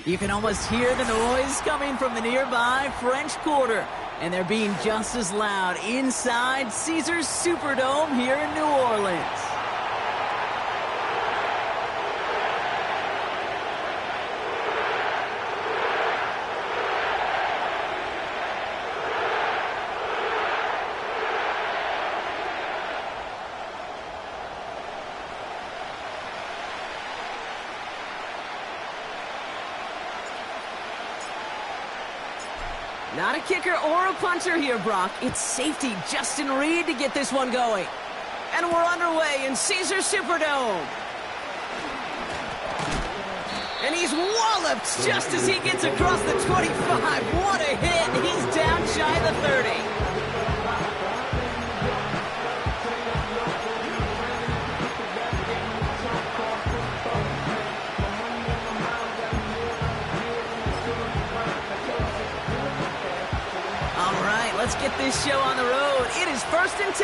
You can almost hear the noise coming from the nearby French Quarter. And they're being just as loud inside Caesars Superdome here in New Orleans. Not a kicker or a punter here, Brock. It's safety Justin Reed to get this one going. And we're underway in Caesars Superdome. And he's walloped just as he gets across the 25. What a hit. He's down shy of the 30. Let's get this show on the road. It is 1st and 10.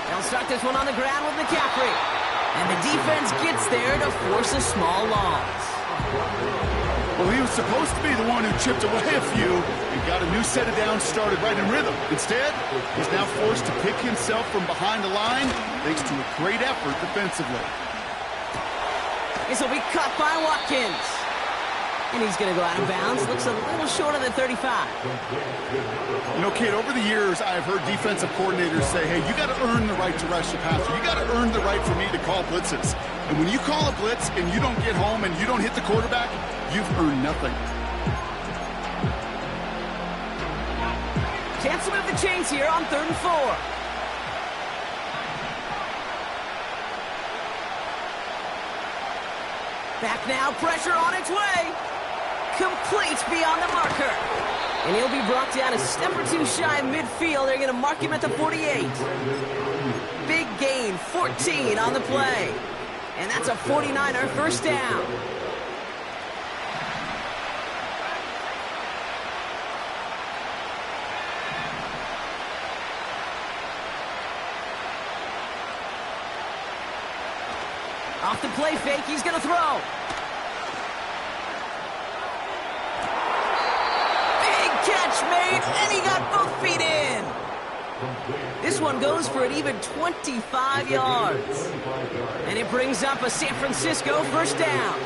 They'll start this one on the ground with McCaffrey. And the defense gets there to force a small loss. Well, he was supposed to be the one who chipped away a few and got a new set of downs started right in rhythm. Instead, he's now forced to pick himself from behind the line thanks to a great effort defensively. This will be caught by Watkins. And he's going to go out of bounds. Looks a little short of the 35. You know, Kate, over the years, I've heard defensive coordinators say, hey, you got to earn the right to rush the passer. You got to earn the right for me to call blitzes. And when you call a blitz and you don't get home and you don't hit the quarterback, you've earned nothing. Chance to move the chains here on 3rd and 4. Back now, pressure on its way. Complete beyond the marker. And he'll be brought down a step or two shy of midfield. They're going to mark him at the 48. Big gain, 14 on the play. And that's a 49er first down. Off the play fake, he's going to throw. Big catch made, and he got both feet in. This one goes for an even 25 yards. And it brings up a San Francisco first down.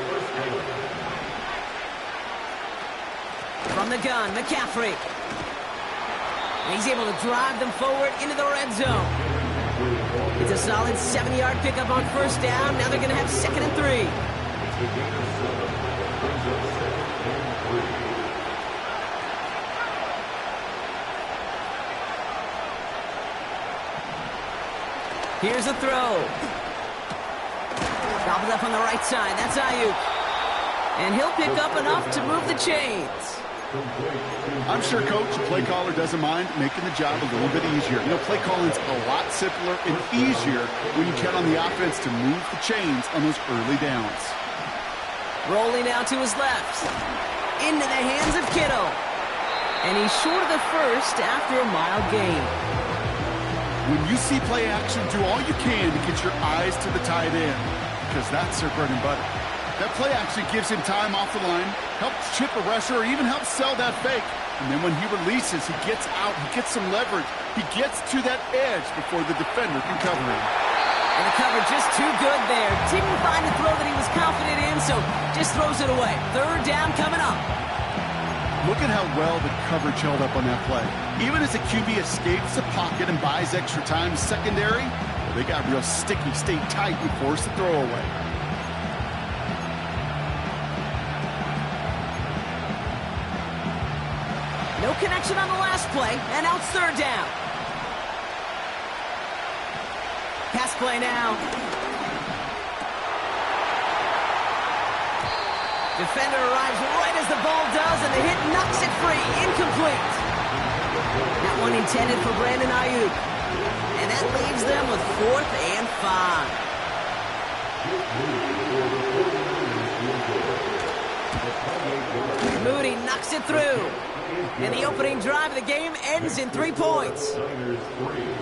From the gun, McCaffrey. And he's able to drive them forward into the red zone. It's a solid 7-yard pickup on first down. Now they're going to have 2nd and 3. Here's a throw. Gobbled up on the right side. That's Ayuk. And he'll pick up enough to move the chains. I'm sure, Coach, the play caller doesn't mind making the job a little bit easier. You know, play calling's a lot simpler and easier when you count on the offense to move the chains on those early downs. Rolling out to his left. Into the hands of Kittle. And he's short of the first after a mild gain. When you see play action, do all you can to get your eyes to the tight end, because that's their bread and butter. That play actually gives him time off the line, helps chip a rusher, or even helps sell that fake. And then when he releases, he gets out, he gets some leverage. He gets to that edge before the defender can cover him. And the cover just too good there. Didn't find the throw that he was confident in, so just throws it away. 3rd down coming up. Look at how well the coverage held up on that play. Even as the QB escapes the pocket and buys extra time secondary, they got real sticky, stayed tight, and forced the throw away. No connection on the last play, and now it's 3rd down. Pass play now. Defender arrives right as the ball does, and the hit knocks it free. Incomplete. That one intended for Brandon Ayuk. And that leaves them with 4th and 5. Moody knocks it through. And the opening drive of the game ends in 3 points.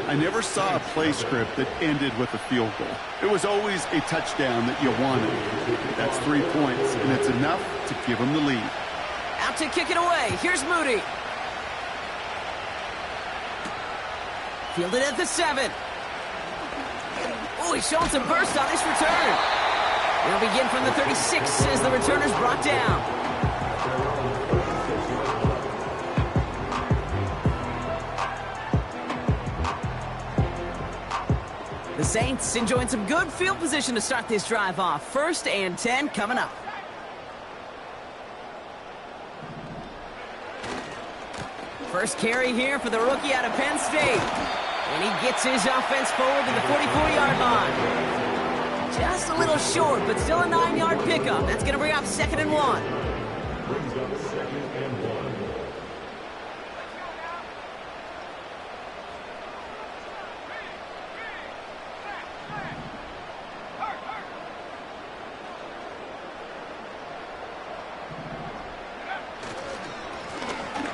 I never saw a play script that ended with a field goal. It was always a touchdown that you wanted. That's 3 points, and it's enough to give them the lead. Out to kick it away. Here's Moody. Fielded at the 7. Oh, he's showing some burst on this return. They'll begin from the 36 as the returner's brought down. The Saints enjoying some good field position to start this drive off. 1st and 10 coming up. First carry here for the rookie out of Penn State. And he gets his offense forward to the 44-yard line. Just a little short, but still a 9-yard pickup. That's going to bring up 2nd and 1. Brings up 2nd and 1.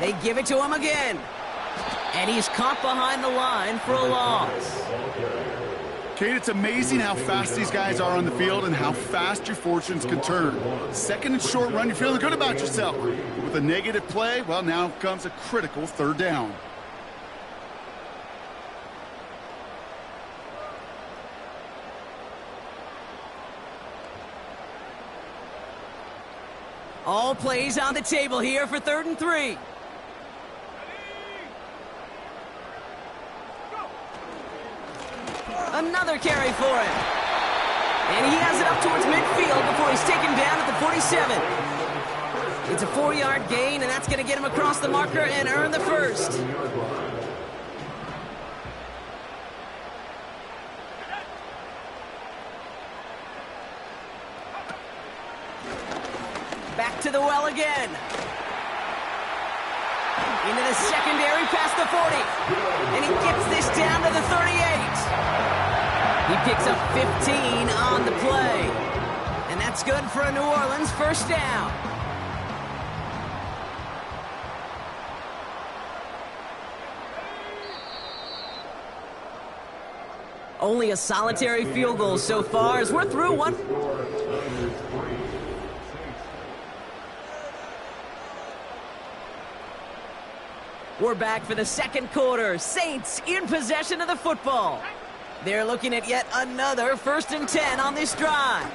They give it to him again. And he's caught behind the line for a loss. Kate, it's amazing how fast these guys are on the field and how fast your fortunes can turn. 2nd and short run, you're feeling good about yourself. But with a negative play, well, now comes a critical 3rd down. All plays on the table here for 3rd and 3. Another carry for him. And he has it up towards midfield before he's taken down at the 47. It's a 4-yard gain, and that's going to get him across the marker and earn the 1st. Back to the well again. Into the secondary past the 40. And he gets this down to the 38. He picks up 15 on the play. And that's good for a New Orleans 1st down. Only a solitary field goal so far as we're through one. We're back for the 2nd quarter. Saints in possession of the football. They're looking at yet another 1st and 10 on this drive.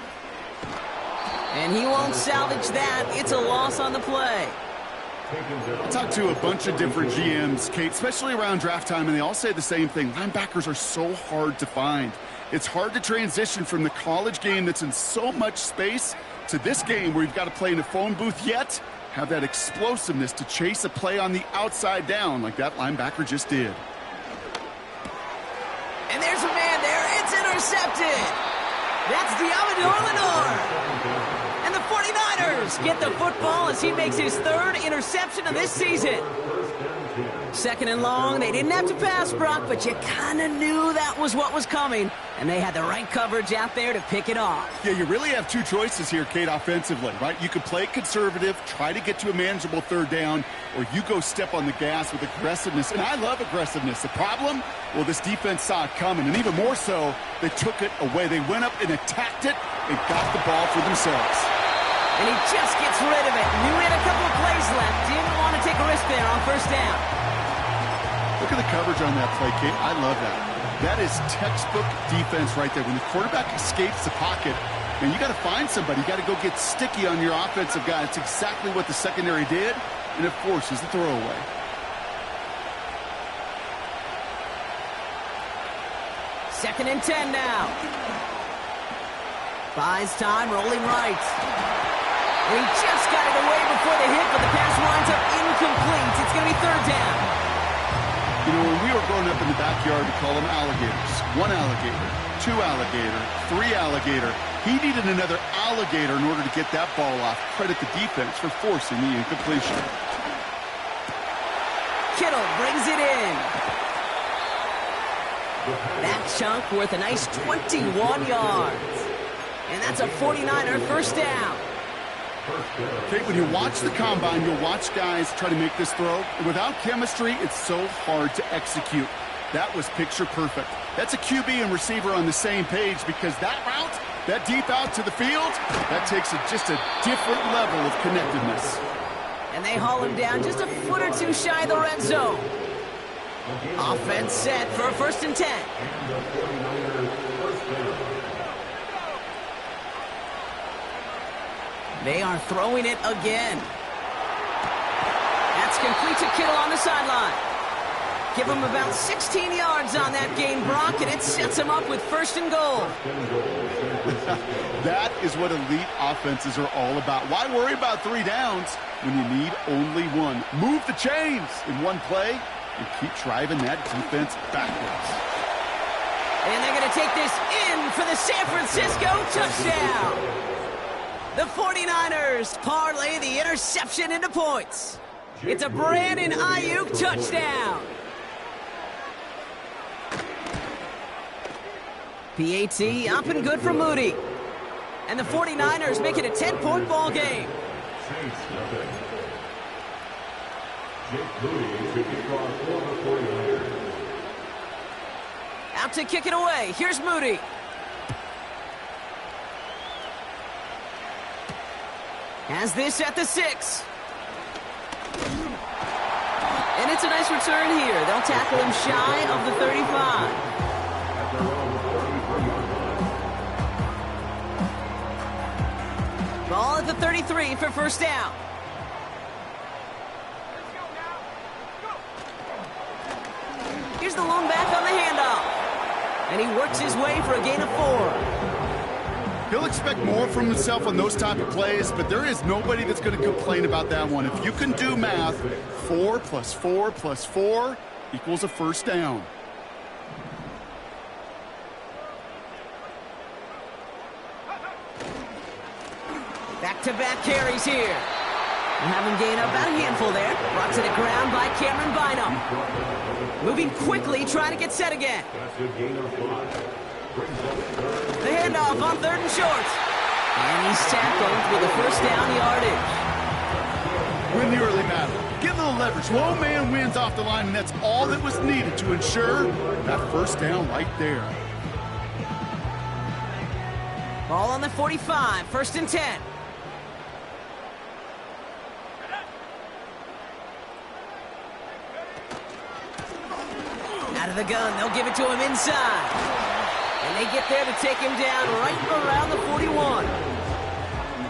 And he won't salvage that. It's a loss on the play. I talked to a bunch of different GMs, Kate, especially around draft time, and they all say the same thing. Linebackers are so hard to find. It's hard to transition from the college game that's in so much space to this game where you've got to play in a phone booth, yet have that explosiveness to chase a play on the outside down like that linebacker just did. And there's a man there. It's intercepted. That's Diamador Lenore. And the 49ers get the football as he makes his 3rd interception of this season. 2nd and long. They didn't have to pass, Brock, but you kind of knew that was what was coming. And they had the right coverage out there to pick it off. Yeah, you really have 2 choices here, Kate, offensively, right? You could play conservative, try to get to a manageable 3rd down, or you go step on the gas with aggressiveness. And I love aggressiveness. The problem? Well, this defense saw it coming, and even more so, they took it away. They went up and attacked it and got the ball for themselves. And he just gets rid of it. Knew he had a couple of plays left. Didn't want to take a risk there on 1st down. Look at the coverage on that play, Kate. I love that. That is textbook defense right there. When the quarterback escapes the pocket, man, you got to find somebody. You got to go get sticky on your offensive guy. It's exactly what the secondary did, and it forces the throwaway. Second and 10 now. Buys time, rolling right. And he just got it away before the hit, but the pass winds up incomplete. It's going to be 3rd down. You know, when we were growing up in the backyard, we call them alligators. 1 alligator, 2 alligator, 3 alligator. He needed another alligator in order to get that ball off. Credit the defense for forcing the incompletion. Kittle brings it in. That chunk worth a nice 21 yards. And that's a 49er 1st down. Okay, when you watch the combine, you'll watch guys try to make this throw. And without chemistry, it's so hard to execute. That was picture perfect. That's a QB and receiver on the same page because that route, that deep out to the field, that takes just a different level of connectedness. And they haul him down just a foot or two shy of the red zone. Offense set for a 1st and 10. They are throwing it again. That's complete to Kittle on the sideline. Give him about 16 yards on that gain, Brock, and it sets him up with 1st and goal. That is what elite offenses are all about. Why worry about 3 downs when you need only 1? Move the chains in one play and keep driving that defense backwards. And they're going to take this in for the San Francisco touchdown. The 49ers parlay the interception into points. It's a Brandon Ayuk touchdown. PAT up and good for Moody. And the 49ers make it a 10-point ball game. Out to kick it away. Here's Moody. Has this at the 6. And it's a nice return here. They'll tackle him shy of the 35. Ball at the 33 for 1st down. Here's the lone back on the handoff. And he works his way for a gain of 4. He'll expect more from himself on those type of plays, but there is nobody that's going to complain about that one. If you can do math, 4 plus 4 plus 4 equals a 1st down. Back-to-back carries here. And have him gain up about a handful there. Brought to the ground by Cameron Bynum. Moving quickly, trying to get set again. The handoff on 3rd and short. And he's tackled with a 1st down yardage. Win the early battle. Get a little leverage. Low man wins off the line, and that's all that was needed to ensure that 1st down right there. Ball on the 45, 1st and 10. Out of the gun, they'll give it to him inside. And they get there to take him down right around the 41.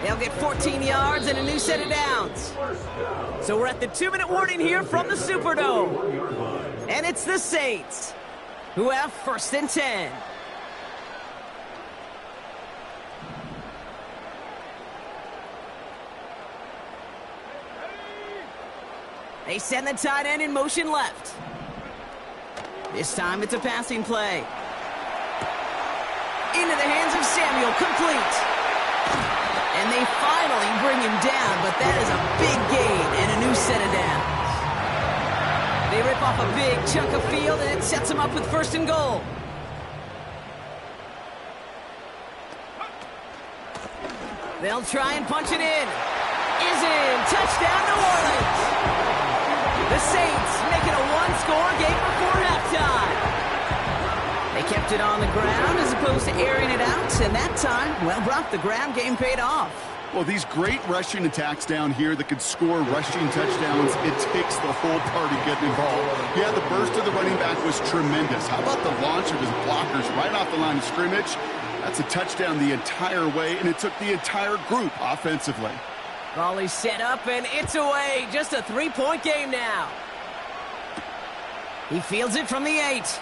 They'll get 14 yards and a new set of downs. So we're at the 2-minute warning here from the Superdome. And it's the Saints who have 1st and 10. They send the tight end in motion left. This time it's a passing play. Into the hands of Samuel, complete. And they finally bring him down, but that is a big gain and a new set of downs. They rip off a big chunk of field, and it sets him up with 1st and goal. They'll try and punch it in. Is in. Touchdown, New Orleans. The Saints make it a 1-score game before halftime. They kept it on the ground as opposed to airing it out, and that time, well, Brock, the ground game paid off. Well, these great rushing attacks down here that could score rushing touchdowns, it takes the whole party getting involved. Yeah, the burst of the running back was tremendous. How about the launch of his blockers right off the line of scrimmage? That's a touchdown the entire way, and it took the entire group offensively. Ball is set up, and it's away. Just a 3-point game now. He fields it from the 8.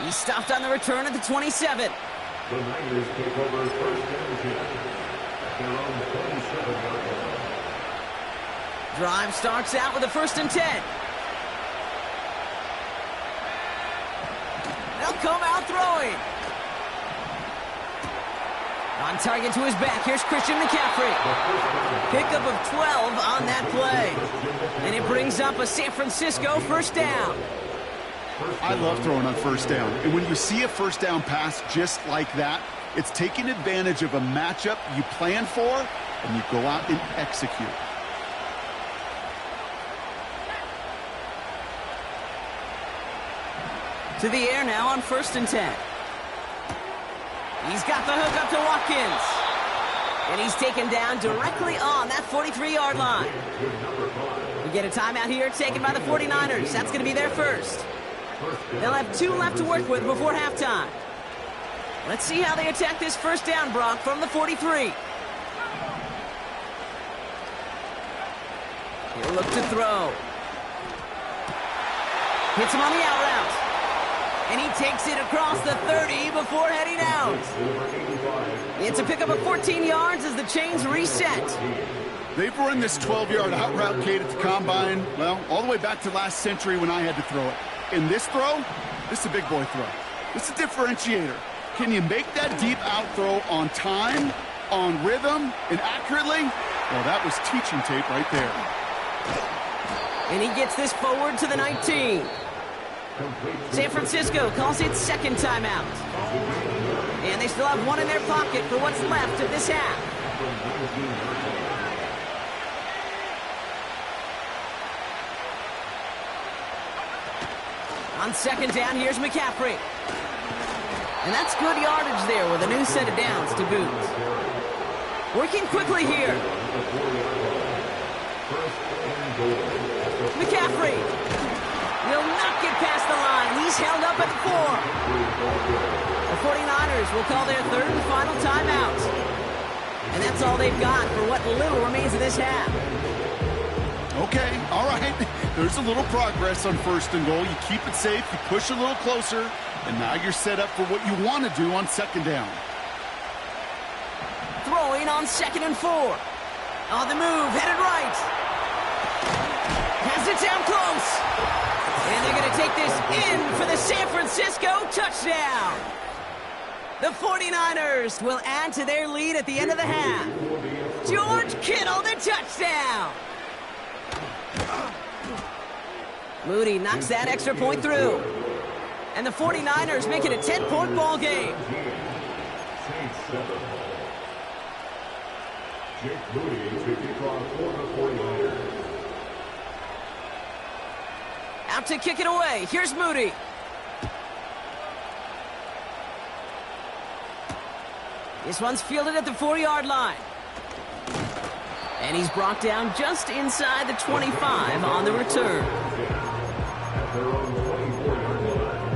He stopped on the return at the 27. The Niners take over 1st and 10 at their own 27-yard line. Drive starts out with a 1st and 10. They'll come out throwing. On target to his back, here's Christian McCaffrey. Pickup of 12 on that play. And it brings up a San Francisco 1st down. I love throwing on 1st down. And when you see a 1st down pass just like that, It's taking advantage of a matchup you plan for, and you go out and execute. To the air now on 1st and 10. He's got the hook up to Watkins. And he's taken down directly on that 43-yard line. We get a timeout here taken by the 49ers. That's going to be their first. They'll have 2 left to work with before halftime. Let's see how they attack this first down, Brock, from the 43. He'll look to throw. Hits him on the out route. And he takes it across the 30 before heading out. It's a pickup of 14 yards as the chains reset. They've run this 12-yard out route, Kate, at the combine, well, all the way back to last century when I had to throw it. In this throw, this is a big boy throw. This is a differentiator. Can you make that deep out throw on time, on rhythm, and accurately? Well, that was teaching tape right there. And he gets this forward to the 19. San Francisco calls it second timeout. And they still have 1 in their pocket for what's left of this half. On 2nd down, here's McCaffrey. And that's good yardage there with a new set of downs to boot. Working quickly here. McCaffrey will not get past the line. He's held up at the 4. The 49ers will call their 3rd and final timeout. And that's all they've got for what little remains of this half. Okay, all right. There's a little progress on 1st and goal. You keep it safe, you push a little closer, and now you're set up for what you want to do on 2nd down. Throwing on 2nd and 4. On the move, headed right. Has it down close. And they're going to take this in for the San Francisco touchdown. The 49ers will add to their lead at the end of the half. George Kittle, the touchdown. Moody knocks that extra point through. And the 49ers make it a 10-point ball game. Jake Moody to kick off for the 49ers. Out to kick it away. Here's Moody. This one's fielded at the 4-yard line. And he's brought down just inside the 25 on the return. At their own 24-yard line.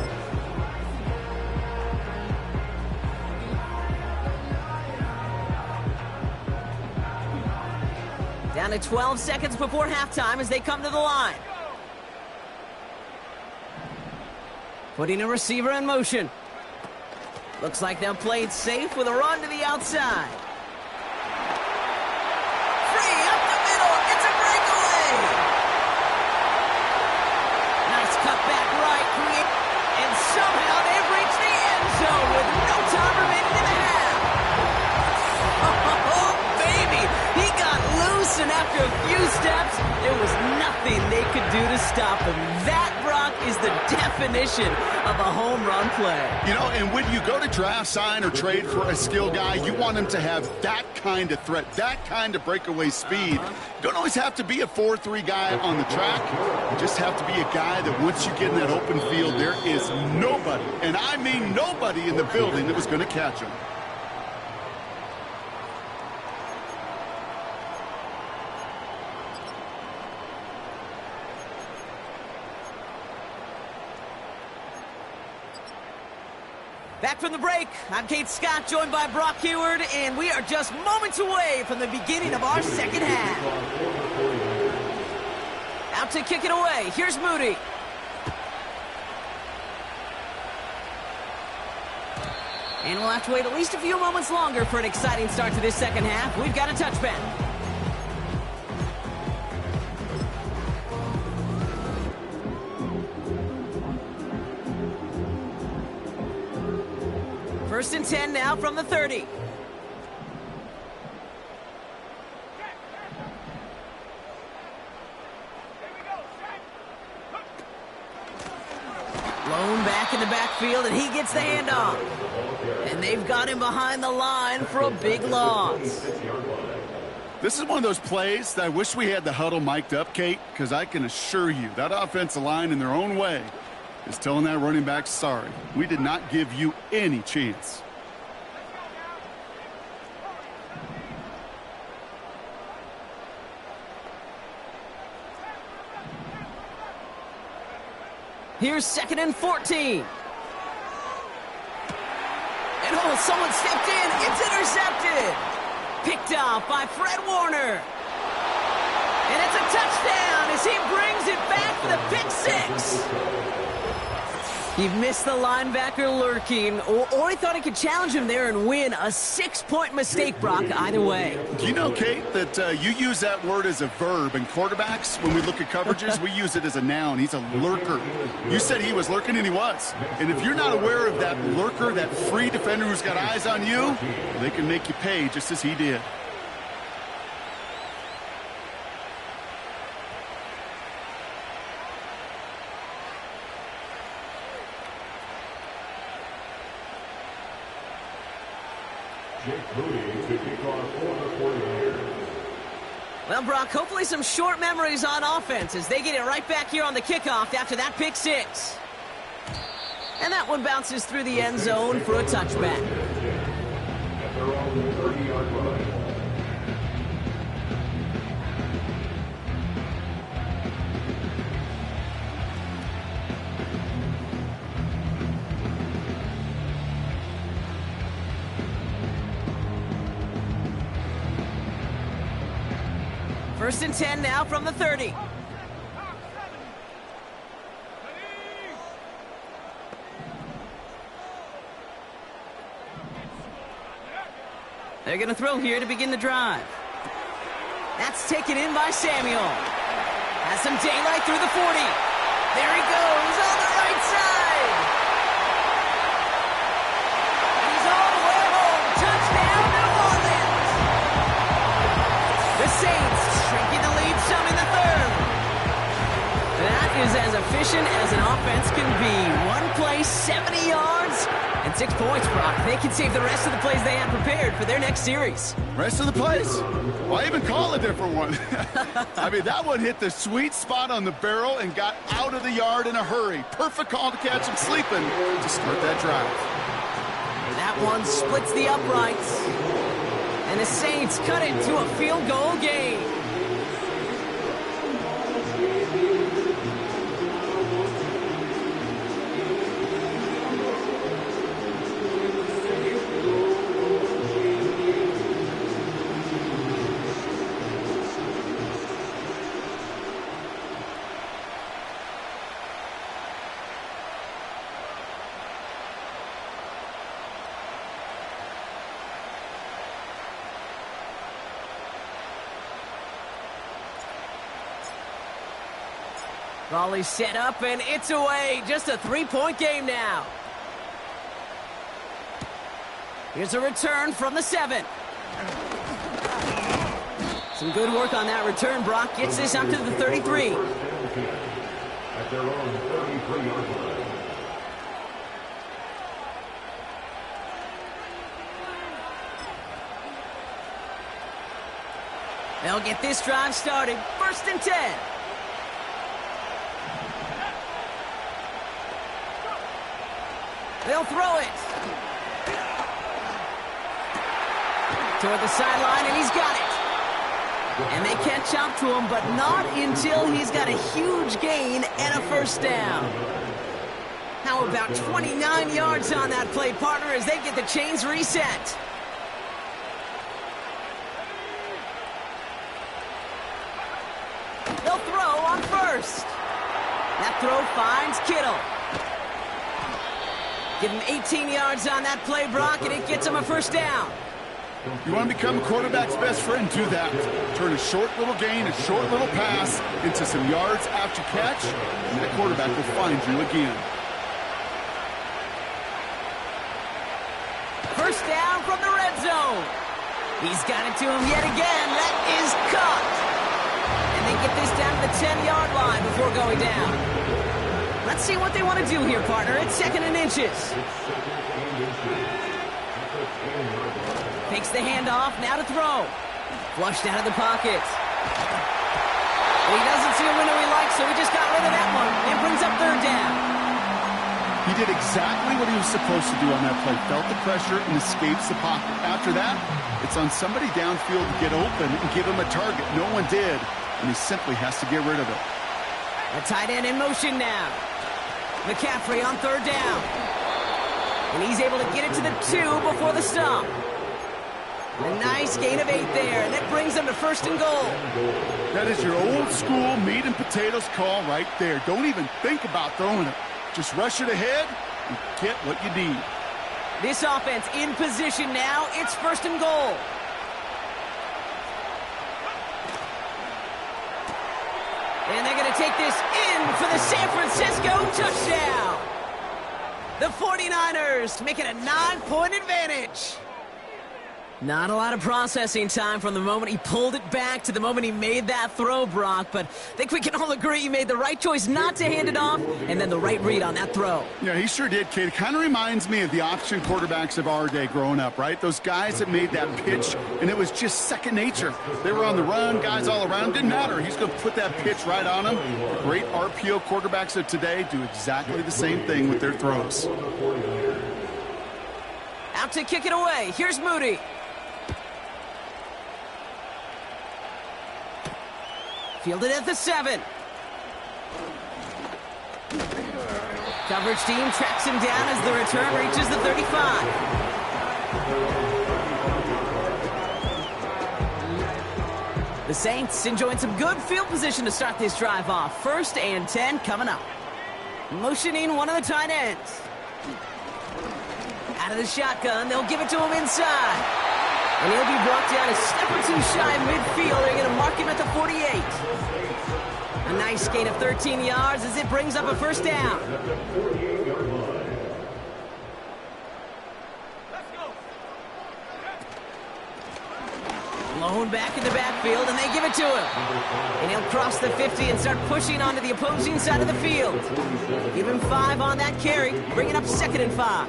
Down to 12 seconds before halftime as they come to the line. Putting a receiver in motion. Looks like they'll play it safe with a run to the outside. Free up the middle. It's a breakaway. Nice cut back right. And somehow they've reached the end zone with no time remaining in the half. Oh, baby. He got loose, and after a few steps, there was nothing they could do to stop him. That, Brock, is the definition of a home run play. You know, and when you go to draft, sign, or trade for a skill guy, you want him to have that kind of threat, that kind of breakaway speed. You don't always have to be a 4-3 guy on the track. You just have to be a guy that once you get in that open field, there is nobody, and I mean nobody in the building that was going to catch him. Back from the break, I'm Kate Scott, joined by Brock Heward, and we are just moments away from the beginning of our second half. Out to kick it away. Here's Moody. And we'll have to wait at least a few moments longer for an exciting start to this second half. We've got a touchback. First and 10 now from the 30. Blown back in the backfield, and he gets the handoff. And they've got him behind the line for a big loss. This is one of those plays that I wish we had the huddle mic'd up, Kate, because I can assure you that offensive line in their own way is telling that running back, sorry, we did not give you any chance. Here's 2nd and 14. And someone stepped in. It's intercepted. Picked off by Fred Warner. And it's a touchdown as he brings it back for the pick six. He missed the linebacker lurking, or he thought he could challenge him there and win. A 6-point mistake, Brock, either way. Do you know, Kate, that you use that word as a verb, and quarterbacks, when we look at coverages, we use it as a noun. He's a lurker. You said he was lurking, and he was. And if you're not aware of that lurker, that free defender who's got eyes on you, they can make you pay just as he did. Well, Brock, hopefully some short memories on offense as they get it right back here on the kickoff after that pick six. And that one bounces through the end zone for a touchback. At their own 30-yard line. First and 10 now from the 30. They're going to throw here to begin the drive. That's taken in by Samuel. Has some daylight through the 40. There he goes on the right side. He's all the way home. Touchdown, New Orleans. The Saints shrinking the lead some in the third. That is as efficient as an offense can be. One play, 70 yards, and 6 points, Brock. They can save the rest of the plays they have prepared for their next series. Rest of the plays? Why even call a different one? I mean, that one hit the sweet spot on the barrel and got out of the yard in a hurry. Perfect call to catch him sleeping to start that drive. That one splits the uprights. And the Saints cut it to a field goal game. Volley set up, and it's away. Just a 3-point game now. Here's a return from the 7. Some good work on that return. Brock gets this up to the 33. At their own 33-yard line. They'll get this drive started. First and 10. They'll throw it. Toward the sideline, and he's got it. And they catch up to him, but not until he's got a huge gain and a first down. How about 29 yards on that play, partner, as they get the chains reset. They'll throw on first. That throw finds Kittle. Give him 18 yards on that play, Brock, and it gets him a first down. You want to become a quarterback's best friend, do that. Turn a short little gain, a short little pass into some yards after catch, and that quarterback will find you again. First down from the red zone. He's got it to him yet again. That is caught. And they get this down to the 10-yard line before going down. Let's see what they want to do here, partner. It's 2nd and inches. Takes the handoff, now to throw. Flushed out of the pocket. He doesn't see a window he likes, so he just got rid of that one and brings up 3rd down. He did exactly what he was supposed to do on that play. Felt the pressure and escapes the pocket. After that, it's on somebody downfield to get open and give him a target. No one did, and he simply has to get rid of it. A tight end in motion now. McCaffrey on 3rd down. And he's able to get it to the 2 before the stop. A nice gain of 8 there, and that brings them to 1st and goal. That is your old school meat and potatoes call right there. Don't even think about throwing it. Just rush it ahead and get what you need. This offense in position now. It's 1st and goal. And they're going to take this in for the San Francisco touchdown. The 49ers make it a 9-point advantage. Not a lot of processing time from the moment he pulled it back to the moment he made that throw, Brock. But I think we can all agree he made the right choice not to hand it off, and then the right read on that throw. Yeah, he sure did, Kate. It kind of reminds me of the option quarterbacks of our day growing up, right? Those guys that made that pitch, and it was just second nature. They were on the run, guys all around. Didn't matter. He's going to put that pitch right on them. The great RPO quarterbacks of today do exactly the same thing with their throws. Out to kick it away. Here's Moody. Fielded at the 7. Coverage team tracks him down as the return reaches the 35. The Saints enjoying some good field position to start this drive off. 1st and 10 coming up. Motioning one of the tight ends. Out of the shotgun, they'll give it to him inside. And he'll be brought down a step or 2 shy of midfield. They're going to mark him at the 48. A nice gain of 13 yards as it brings up a 1st down. Blown back in the backfield, and they give it to him. And he'll cross the 50 and start pushing onto the opposing side of the field. Give him 5 on that carry, bringing up 2nd and 5.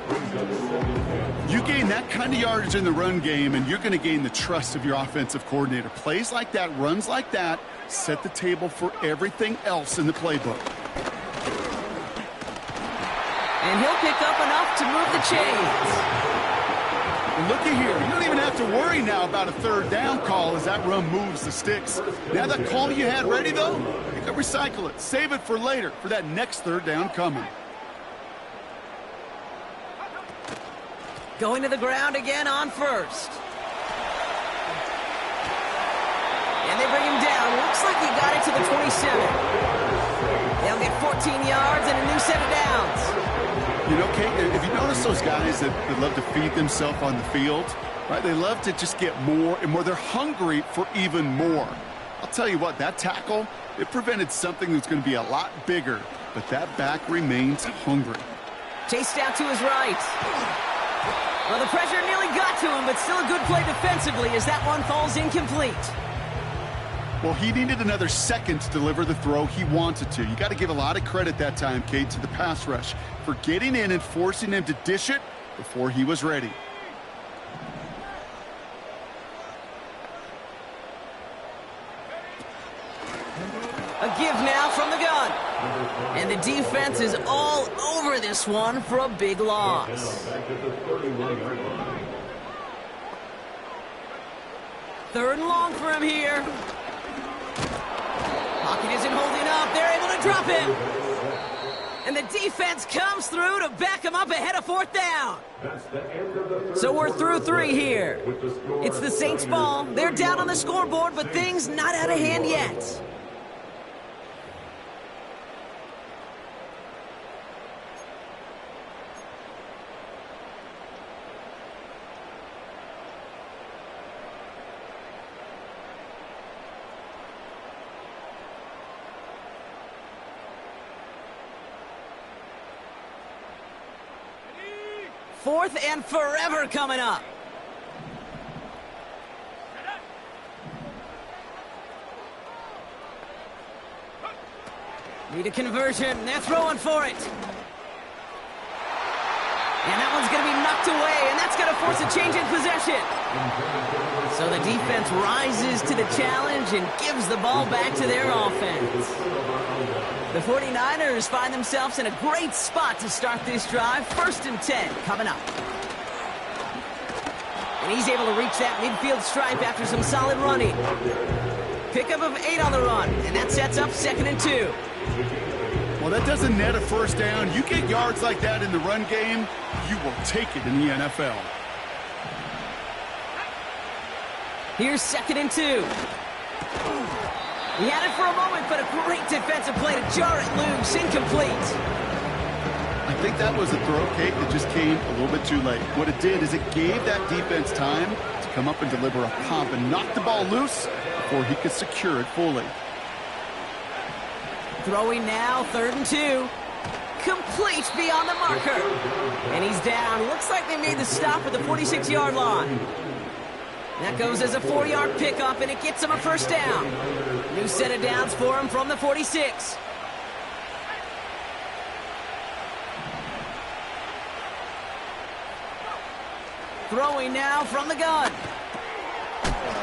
You gain that kind of yardage in the run game, and you're going to gain the trust of your offensive coordinator. Plays like that, runs like that, set the table for everything else in the playbook. And he'll pick up enough to move the chains. And looky here, you don't even have to worry now about a 3rd down call as that run moves the sticks. Now that call you had ready, though, you can recycle it. Save it for later, for that next 3rd down coming. Going to the ground again on 1st. And they bring him down. Looks like he got it to the 27. They'll get 14 yards and a new set of downs. You know, Kate, if you notice those guys that love to feed themselves on the field, right? They love to just get more and more. They're hungry for even more. I'll tell you what, that tackle, it prevented something that's going to be a lot bigger, but that back remains hungry. Chased out to his right. Well, the pressure nearly got to him, but still a good play defensively as that one falls incomplete. Well, he needed another second to deliver the throw he wanted to. You got to give a lot of credit that time, Kate, to the pass rush for getting in and forcing him to dish it before he was ready. A give now from the gun. And the defense is all over this one for a big loss. 3rd and long for him here. Pocket isn't holding up. They're able to drop him. And the defense comes through to back him up ahead of 4th down. So we're through 3 here. It's the Saints' ball. They're down on the scoreboard, but things not out of hand yet. Fourth and forever coming up. Need a conversion. They're throwing for it. And that one's going to be knocked away, and that's going to force a change in possession. So the defense rises to the challenge and gives the ball back to their offense. The 49ers find themselves in a great spot to start this drive. 1st and 10 coming up. And he's able to reach that midfield stripe after some solid running. Pickup of 8 on the run, and that sets up 2nd and 2. Well, that doesn't net a first down. You get yards like that in the run game, you will take it in the NFL. Here's 2nd and 2. He had it for a moment, but a great defensive play to jar it loose. Incomplete. I think that was a throw, Kate, that just came a little bit too late. What it did is it gave that defense time to come up and deliver a pump and knock the ball loose before he could secure it fully. Throwing now, 3rd and 2. Complete beyond the marker. And he's down. Looks like they made the stop at the 46-yard line. That goes as a 4-yard pickup, and it gets him a first down. New set of downs for him from the 46. Throwing now from the gun.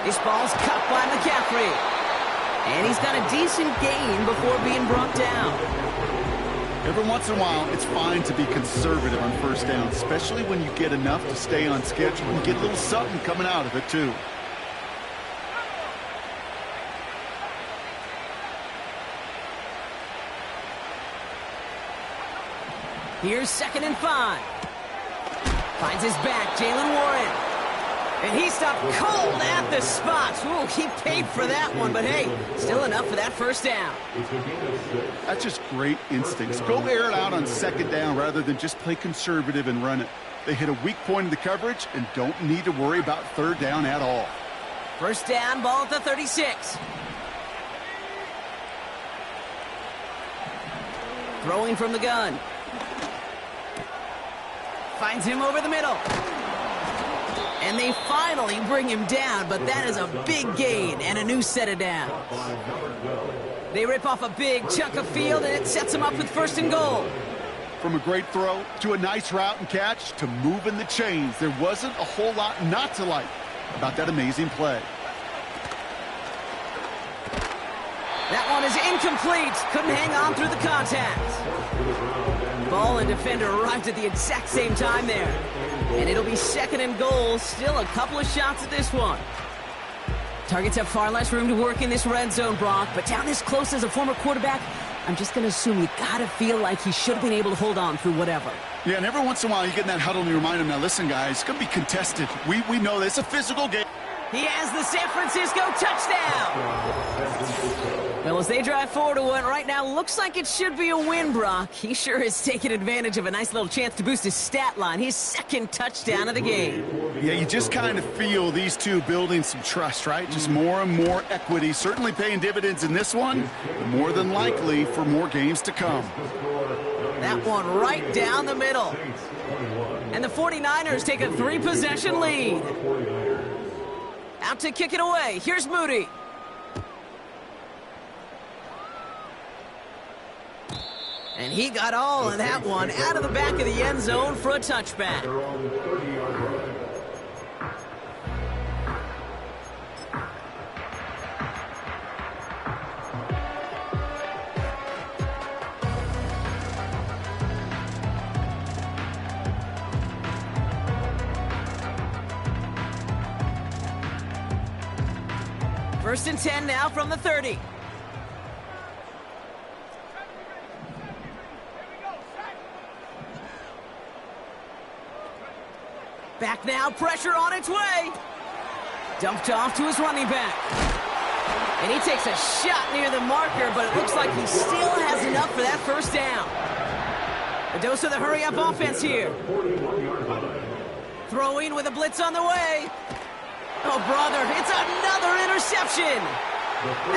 This ball's cut by McCaffrey. And he's got a decent gain before being brought down. Every once in a while, it's fine to be conservative on first down, especially when you get enough to stay on schedule and get a little something coming out of it, too. Here's 2nd and 5. Finds his back, Jalen Warren. And he stopped cold at the spot. Ooh, he paid for that one, but hey, still enough for that first down. That's just great instincts. Go air it out on 2nd down rather than just play conservative and run it. They hit a weak point in the coverage and don't need to worry about 3rd down at all. First down, ball at the 36. Throwing from the gun. Finds him over the middle. And they finally bring him down, but that is a big gain and a new set of downs. They rip off a big chunk of field, and it sets them up with 1st and goal. From a great throw to a nice route and catch to moving the chains, there wasn't a whole lot not to like about that amazing play. That one is incomplete. Couldn't hang on through the contact. Ball and defender arrived at the exact same time there. And it'll be 2nd and goal. Still a couple of shots at this one. Targets have far less room to work in this red zone, Brock. But down this close as a former quarterback, I'm just going to assume you got to feel like he should have been able to hold on through whatever. Yeah, and every once in a while you get in that huddle and you remind him, now listen, guys, it's going to be contested. We know this. It's a physical game. He has the San Francisco touchdown. Well, as they drive forward to what right now looks like it should be a win, Brock. He sure is taking advantage of a nice little chance to boost his stat line. His 2nd touchdown of the game. Yeah, you just kind of feel these two building some trust, right? Just more and more equity. Certainly paying dividends in this one, but more than likely for more games to come. That one right down the middle. And the 49ers take a 3-possession lead. Out to kick it away. Here's Moody. And he got all of that one out of the back of the end zone for a touchback. First and 10 now from the 30. Back now, pressure on its way. Dumped off to his running back. And he takes a shot near the marker, but it looks like he still has enough for that first down. A dose of the hurry-up offense here. Throwing with a blitz on the way. Oh, brother, it's another interception.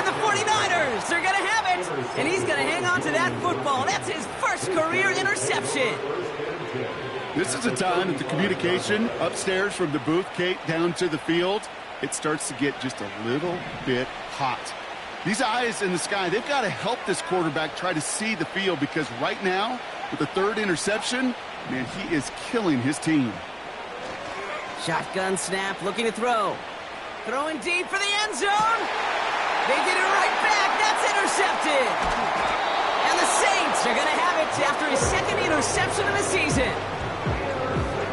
And the 49ers, they're going to have it. And he's going to hang on to that football. That's his first career interception. This is a time that the communication upstairs from the booth, Kate, down to the field, it starts to get just a little bit hot. These eyes in the sky, they've got to help this quarterback try to see the field, because right now, with the third interception, man, he is killing his team. Shotgun snap, looking to throw. Throwing deep for the end zone. They get it right back. That's intercepted. And the Saints are going to have it after his second interception of the season.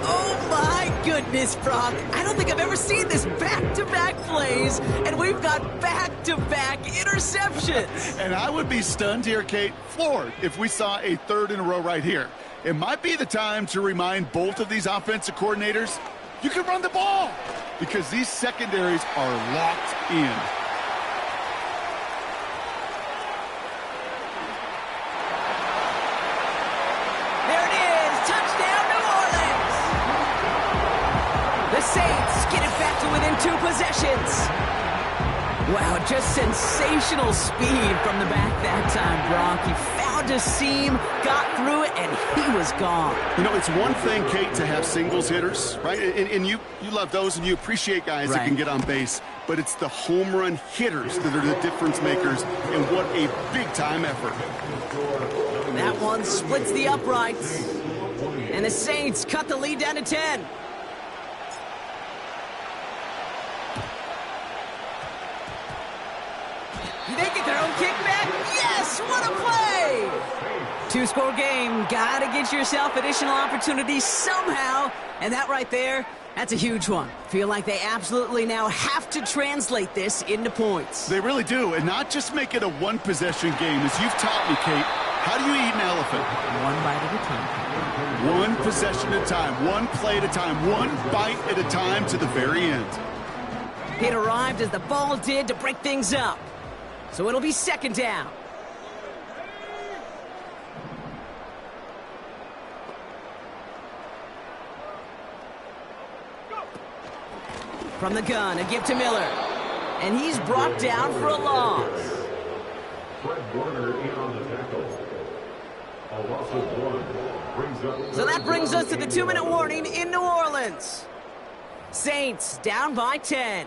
Oh, my goodness, Brock. I don't think I've ever seen this back-to-back plays, and we've got back-to-back interceptions. And I would be stunned here, Kate, floored, if we saw a third in a row right here. It might be the time to remind both of these offensive coordinators, you can run the ball, because these secondaries are locked in. There it is, touchdown New Orleans. The Saints get it back to within 2 possessions. Wow, just sensational speed from the back that time, Brock. He found a seam, got through it, and he was gone. You know, it's one thing, Kate, to have singles hitters, right? And you love those, and you appreciate guys that can get on base. But it's the home run hitters that are the difference makers, and what a big-time effort. That one splits the uprights. And the Saints cut the lead down to 10. They get their own kickback. Yes, what a play! 2-score game. Gotta get yourself additional opportunities somehow. And that right there, that's a huge one. Feel like they absolutely now have to translate this into points. They really do, and not just make it a one-possession game. As you've taught me, Kate, how do you eat an elephant? One bite at a time. One possession at a time, one play at a time, one bite at a time to the very end. It arrived as the ball did to break things up. So it'll be second down. From the gun, a give to Miller. And he's brought down for a loss. Fred Warner in on the tackle. A loss of 1. So that brings us to the 2-minute warning in New Orleans. Saints down by 10.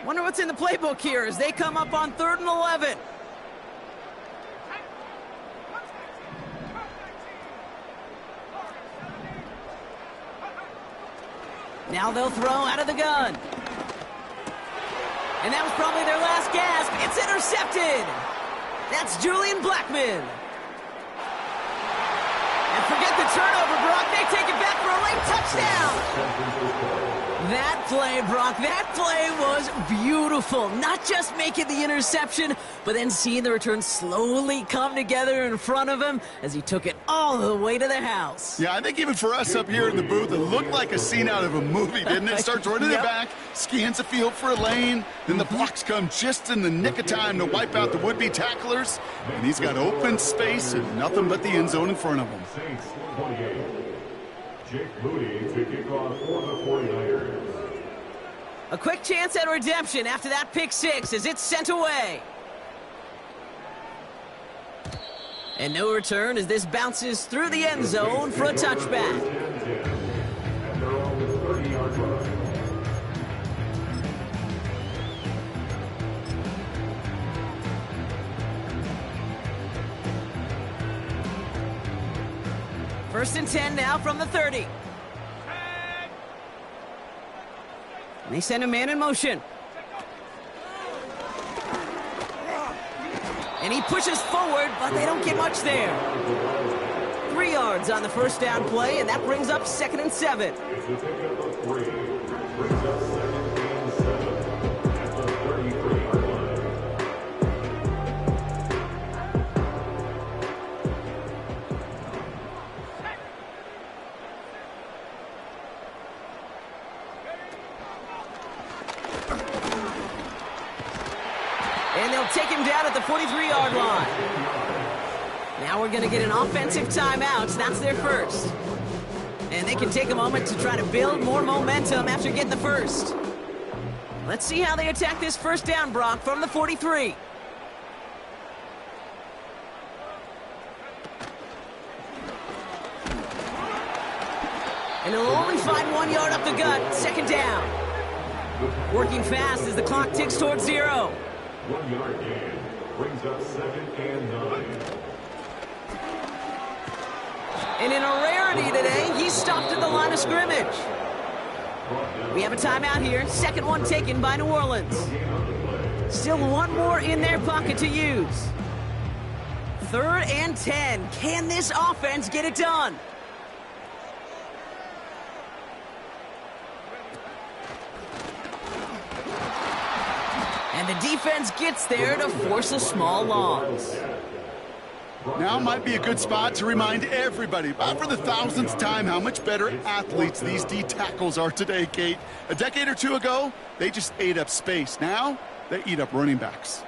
Wonder what's in the playbook here as they come up on 3rd and 11. Now they'll throw out of the gun. And that was probably their last gasp. It's intercepted. That's Julian Blackman. And forget the turnover, Brock. They take it back for a late touchdown. That play, Brock, that play was beautiful. Not just making the interception, but then seeing the return slowly come together in front of him as he took it all the way to the house. Yeah, I think even for us up here in the booth, it looked like a scene out of a movie, didn't it? Starts running it back, scans the field for a lane, then the blocks come just in the nick of time to wipe out the would-be tacklers, and he's got open space and nothing but the end zone in front of him. Saints 28. Jake Moody to kick off for the 49ers. A quick chance at redemption after that pick six as it's sent away. And no return as this bounces through the end zone for a touchback. At their own 30-yard line. First and 10 now from the 30. And they send a man in motion. And he pushes forward, but they don't get much there. 3 yards on the first down play, and that brings up 2nd and 7. It's a pickup of 3. Brings up 2nd and 7 at the 33-yard line. And they'll take him down at the 43-yard line. Now we're going to get an offensive timeout. That's their first. And they can take a moment to try to build more momentum after getting the first. Let's see how they attack this first down, Brock, from the 43. And he'll only find 1 yard up the gut. Second down. Working fast as the clock ticks towards 0. 1 yard gain brings up 2nd and 9. And in a rarity today, he's stopped at the line of scrimmage. We have a timeout here. Second one taken by New Orleans. Still one more in their pocket to use. 3rd and 10. Can this offense get it done? And the defense gets there to force a small loss. Now might be a good spot to remind everybody, about for the 1000th time, how much better athletes these D tackles are today, Kate. A decade or two ago, they just ate up space. Now, they eat up running backs.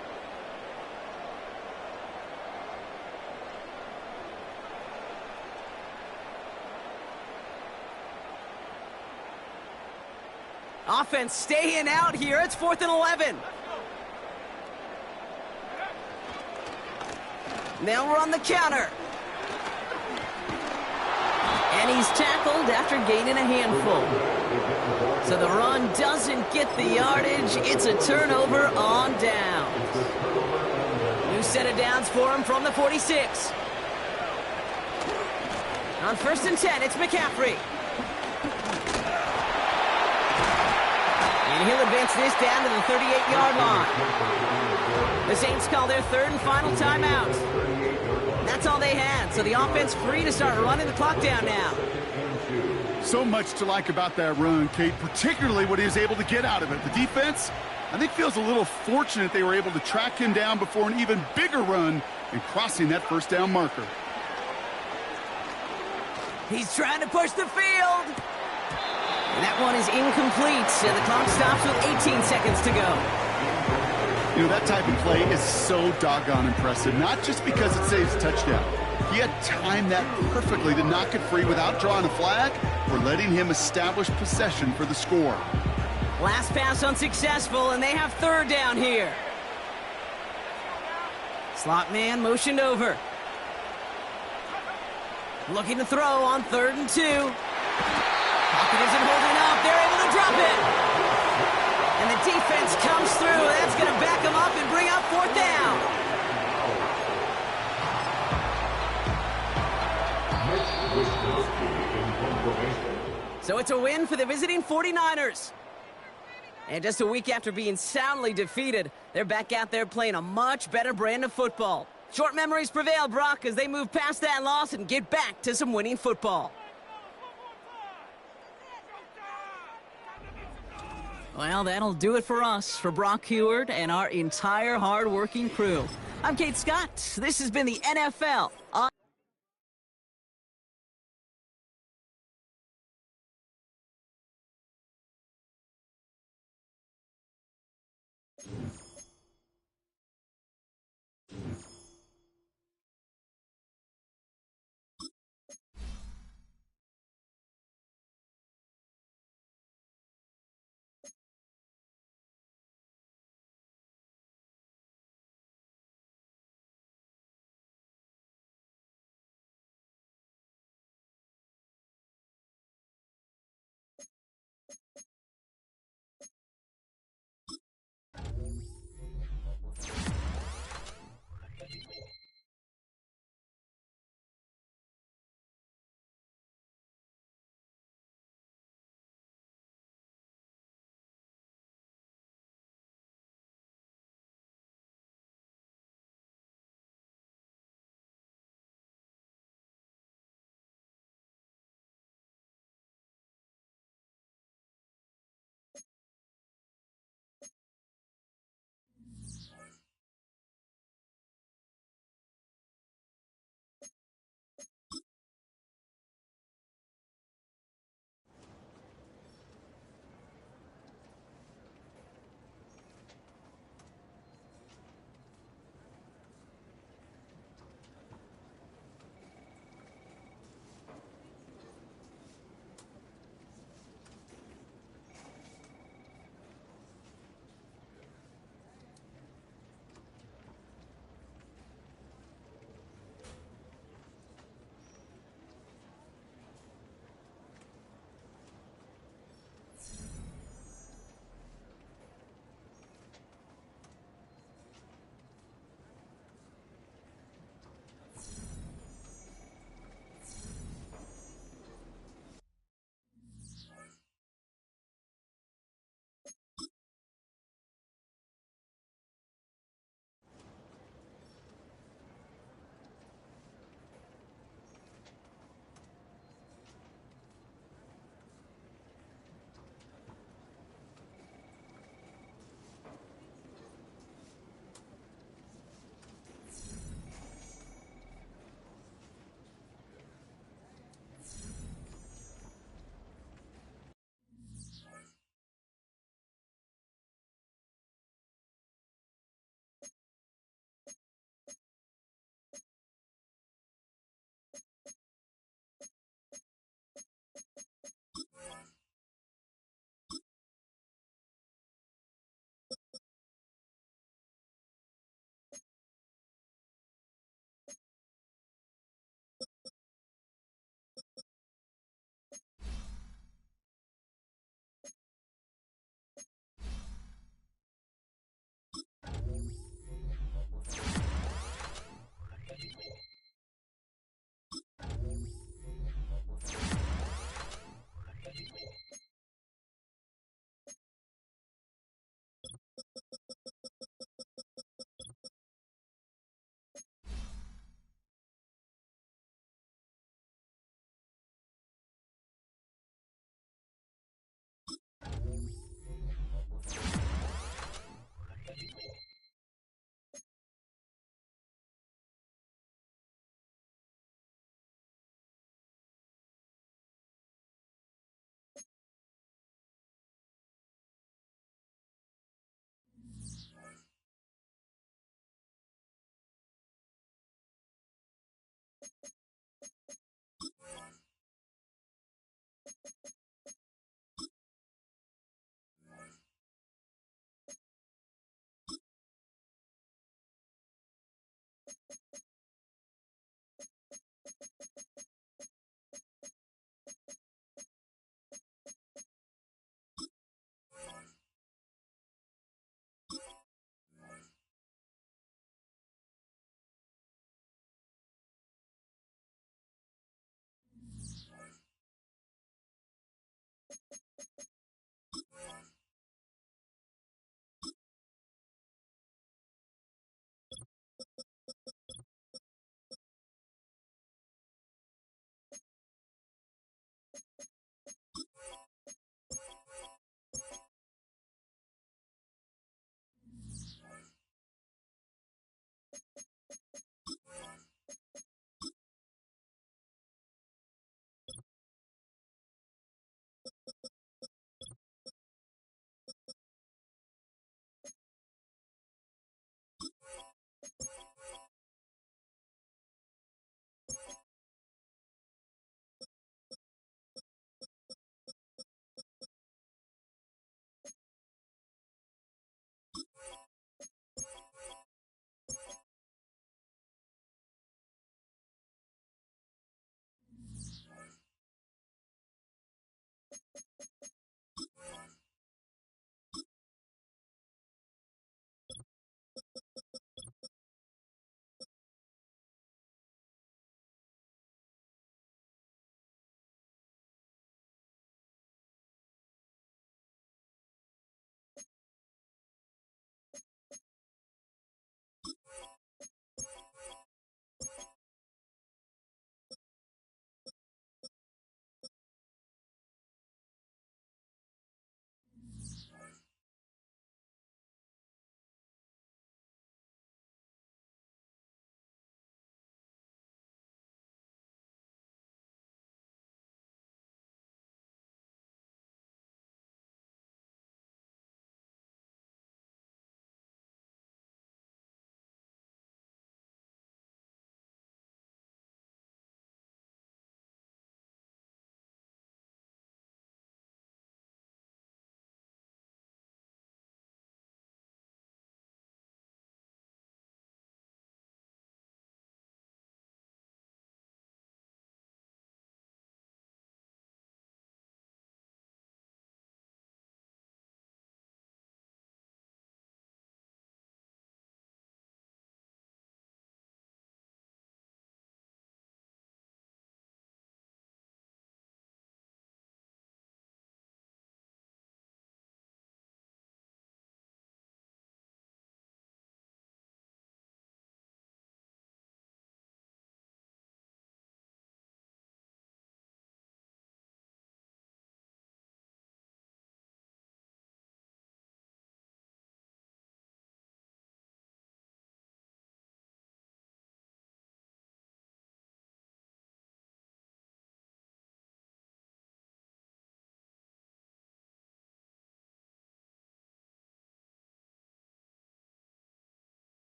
Offense staying out here. It's 4th and 11. They'll run the counter. And he's tackled after gaining a handful. So the run doesn't get the yardage. It's a turnover on downs. New set of downs for him from the 46. On 1st and 10, it's McCaffrey. And he'll advance this down to the 38-yard line. The Saints call their 3rd and final timeout. That's all they had, so the offense free to start running the clock down now. So much to like about that run, Kate, particularly what he was able to get out of it. The defense, I think, feels a little fortunate they were able to track him down before an even bigger run and crossing that 1st down marker. He's trying to push the field. And that one is incomplete, and the clock stops with 18 seconds to go. You know, that type of play is so doggone impressive, not just because it saves a touchdown. He had timed that perfectly to knock it free without drawing a flag or letting him establish possession for the score. Last pass unsuccessful, and they have 3rd down here. Slot man motioned over. Looking to throw on 3rd and 2. Pocket isn't holding up. They're able to drop it. And the defense comes through. That's going to back them up and bring up 4th down. So it's a win for the visiting 49ers. And just a week after being soundly defeated, they're back out there playing a much better brand of football. Short memories prevail, Brock, as they move past that loss and get back to some winning football. Well, that'll do it for us, for Brock Heward and our entire hard-working crew. I'm Kate Scott. This has been the NFL on